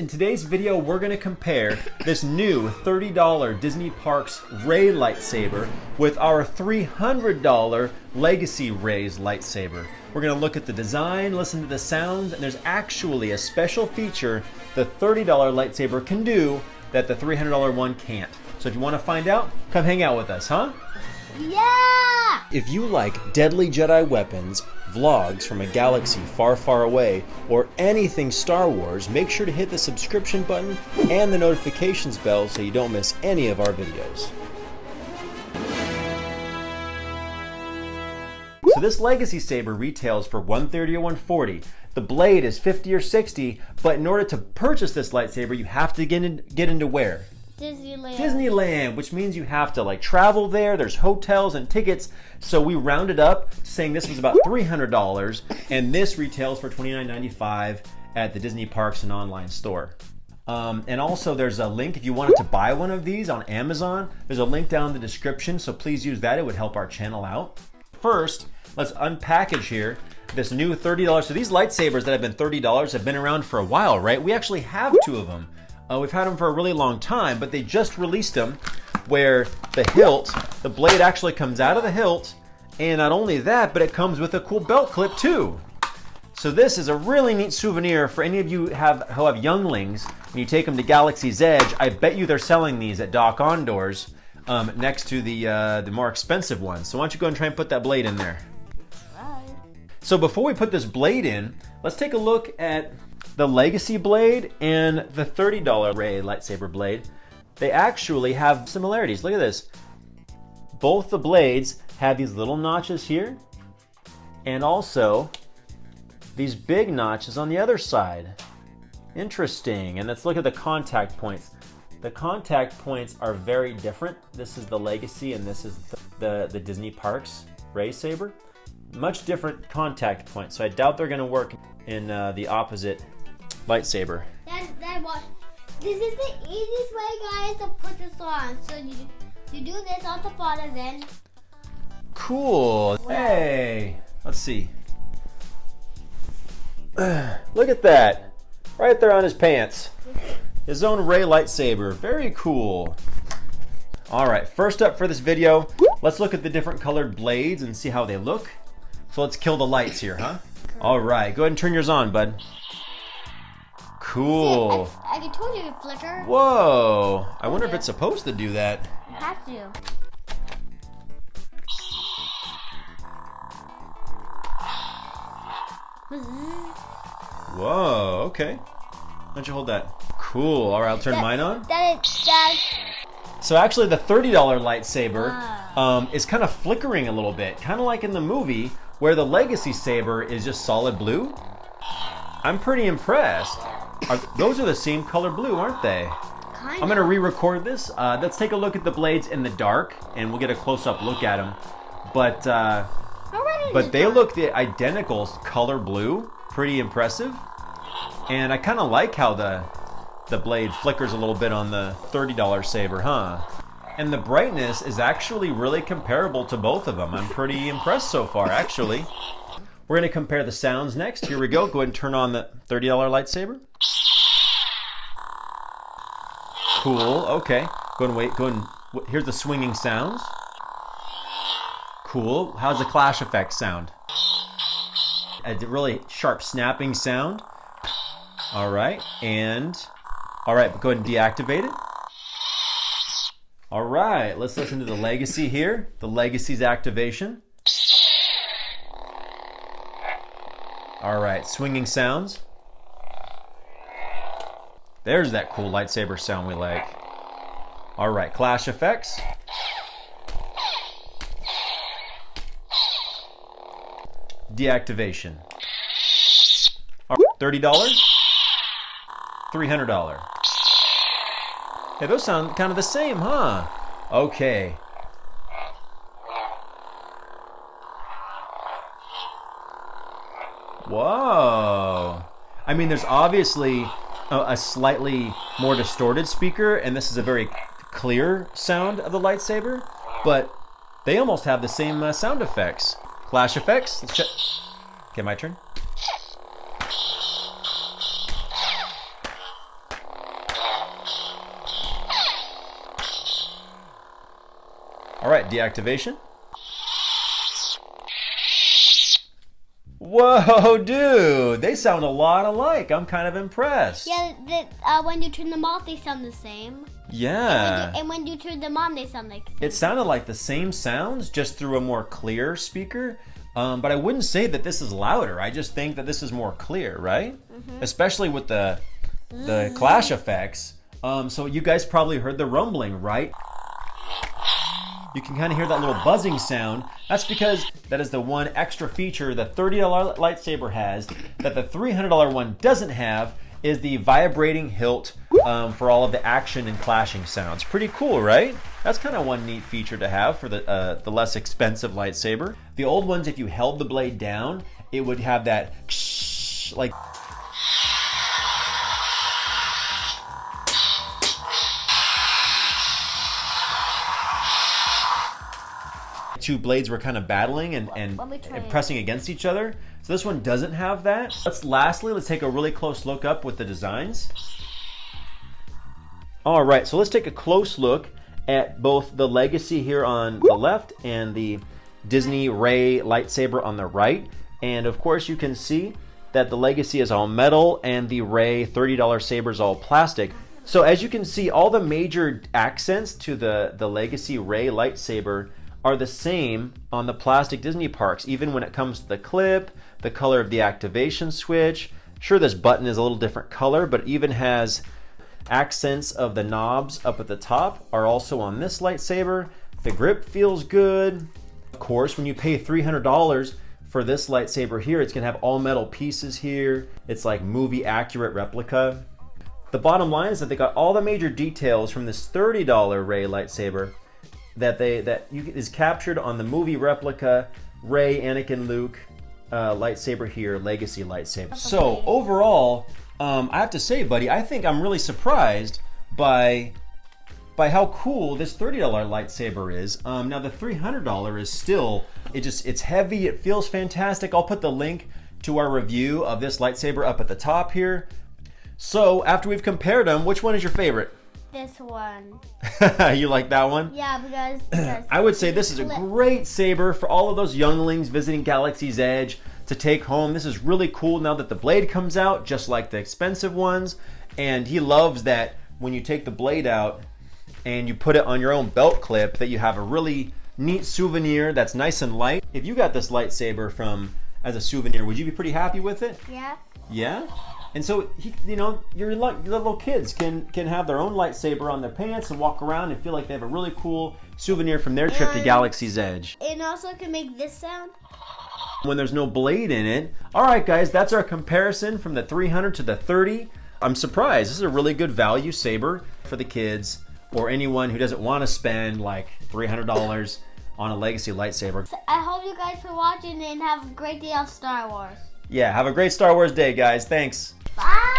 In today's video, we're going to compare this new $30 Disney Parks Rey lightsaber with our $300 Legacy Rey's lightsaber. We're going to look at the design, listen to the sounds, and there's actually a special feature the $30 lightsaber can do that the $300 one can't. So if you want to find out, come hang out with us, huh? Yeah! If you like deadly Jedi weapons, vlogs from a galaxy far, far away, or anything Star Wars, make sure to hit the subscription button and the notifications bell so you don't miss any of our videos. So this Legacy Saber retails for $130 or $140. The blade is $50 or $60, but in order to purchase this lightsaber, you have to get into where? Disneyland. Disneyland, which means you have to travel there. There's hotels and tickets. So we rounded up saying this was about $300, and this retails for $29.95 at the Disney Parks and online store. And also there's a link if you wanted to buy one of these on Amazon. There's a link down in the description, so please use that. It would help our channel out. First, let's unpackage here this new $30. So these lightsabers that have been $30 have been around for a while, right? We actually have two of them. We've had them for a really long time, but they just released them where the hilt, the blade actually comes out of the hilt, and not only that, but it comes with a cool belt clip too. So this is a really neat souvenir for any of you who have younglings. When you take them to Galaxy's Edge, I bet you they're selling these at Dok Ondar's next to the more expensive ones. So why don't you go and try and put that blade in there. Right. So before we put this blade in, let's take a look at the Legacy blade and the $30 Rey lightsaber blade. They actually have similarities. Look at this. Both the blades have these little notches here and also these big notches on the other side. Interesting. And let's look at the contact points. The contact points are very different. This is the Legacy and this is the Disney Parks Rey saber. Much different contact points. So I doubt they're going to work in the opposite lightsaber. Dad, watch. This is the easiest way, guys, to put this on. So you do this on the bottom, then. Cool. Hey, let's see. Look at that. Right there on his pants. His own Rey lightsaber. Very cool. All right, first up for this video, let's look at the different colored blades and see how they look. So let's kill the lights here, huh? All right, go ahead and turn yours on, bud. Cool. See, I told you to flicker. Whoa. I wonder if it's supposed to do that. You have to. Whoa, okay. Why don't you hold that? Cool. All right, I'll turn mine on. Dad. So actually the $30 lightsaber is kind of flickering a little bit, kind of like in the movie where the Legacy saber is just solid blue. I'm pretty impressed. Those are the same color blue, aren't they? Kinda. I'm going to re-record this. Let's take a look at the blades in the dark, and we'll get a close-up look at them. But they look the identical color blue. Pretty impressive. And I kind of like how the blade flickers a little bit on the $30 saber, huh? And the brightness is actually really comparable to both of them. I'm pretty impressed so far, actually. We're going to compare the sounds next. Here we go. Go ahead and turn on the $30 lightsaber. Cool. Okay. Go and wait. Go and here's the swinging sounds. Cool. How's the clash effect sound? A really sharp snapping sound. All right. And all right. Go ahead and deactivate it. All right. Let's listen to the Legacy here. The Legacy's activation. All right, swinging sounds. There's that cool lightsaber sound we like. All right, clash effects. Deactivation. $30, $300. Hey, those sound kind of the same, huh? Okay. Whoa. I mean, there's obviously a slightly more distorted speaker, and this is a very clear sound of the lightsaber, but they almost have the same sound effects. Clash effects. Let's check. Okay, my turn. All right, deactivation. Whoa, dude, they sound a lot alike. I'm kind of impressed. Yeah, when you turn them off, they sound the same. Yeah. And when you turn them on, they sound like... It sounded like the same sounds, just through a more clear speaker. But I wouldn't say that this is louder. I just think that this is more clear, right? Mm-hmm. Especially with the clash effects. So you guys probably heard the rumbling, right? You can kind of hear that little buzzing sound. That's because that is the one extra feature the $30 lightsaber has that the $300 one doesn't have, is the vibrating hilt for all of the action and clashing sounds. Pretty cool, right? That's kind of one neat feature to have for the less expensive lightsaber. The old ones, if you held the blade down, it would have that like... two blades were kind of battling and pressing against each other. So this one doesn't have that. Lastly, let's take a really close look up with the designs. All right, so let's take a close look at both the Legacy here on the left and the Disney Rey lightsaber on the right. And of course, you can see that the Legacy is all metal and the Rey $30 saber is all plastic. So as you can see, all the major accents to the Legacy Rey lightsaber are the same on the plastic Disney parks, even when it comes to the clip, the color of the activation switch. Sure, this button is a little different color, but it even has accents of the knobs up at the top are also on this lightsaber. The grip feels good. Of course, when you pay $300 for this lightsaber here, it's gonna have all metal pieces here. It's like movie accurate replica. The bottom line is that they got all the major details from this $30 Rey lightsaber that is captured on the movie replica Rey, Anakin, Luke lightsaber here, Legacy lightsaber. So overall, I have to say, buddy, I think I'm really surprised by how cool this $30 lightsaber is. Now the $300 is still, it's heavy, it feels fantastic. I'll put the link to our review of this lightsaber up at the top here. So after we've compared them, which one is your favorite? This one. You like that one? Yeah, because I would say this is a great saber for all of those younglings visiting Galaxy's Edge to take home. This is really cool now that the blade comes out, just like the expensive ones. And he loves that when you take the blade out and you put it on your own belt clip, that you have a really neat souvenir that's nice and light. If you got this lightsaber as a souvenir, would you be pretty happy with it? Yeah. Yeah? And so, your little kids can have their own lightsaber on their pants and walk around and feel like they have a really cool souvenir from their trip to Galaxy's Edge. It also can make this sound. When there's no blade in it. All right, guys, that's our comparison from the 300 to the 30. I'm surprised. This is a really good value saber for the kids or anyone who doesn't want to spend like $300 on a Legacy lightsaber. I hope you guys are watching and have a great day on Star Wars. Yeah, have a great Star Wars day, guys. Thanks. Bye!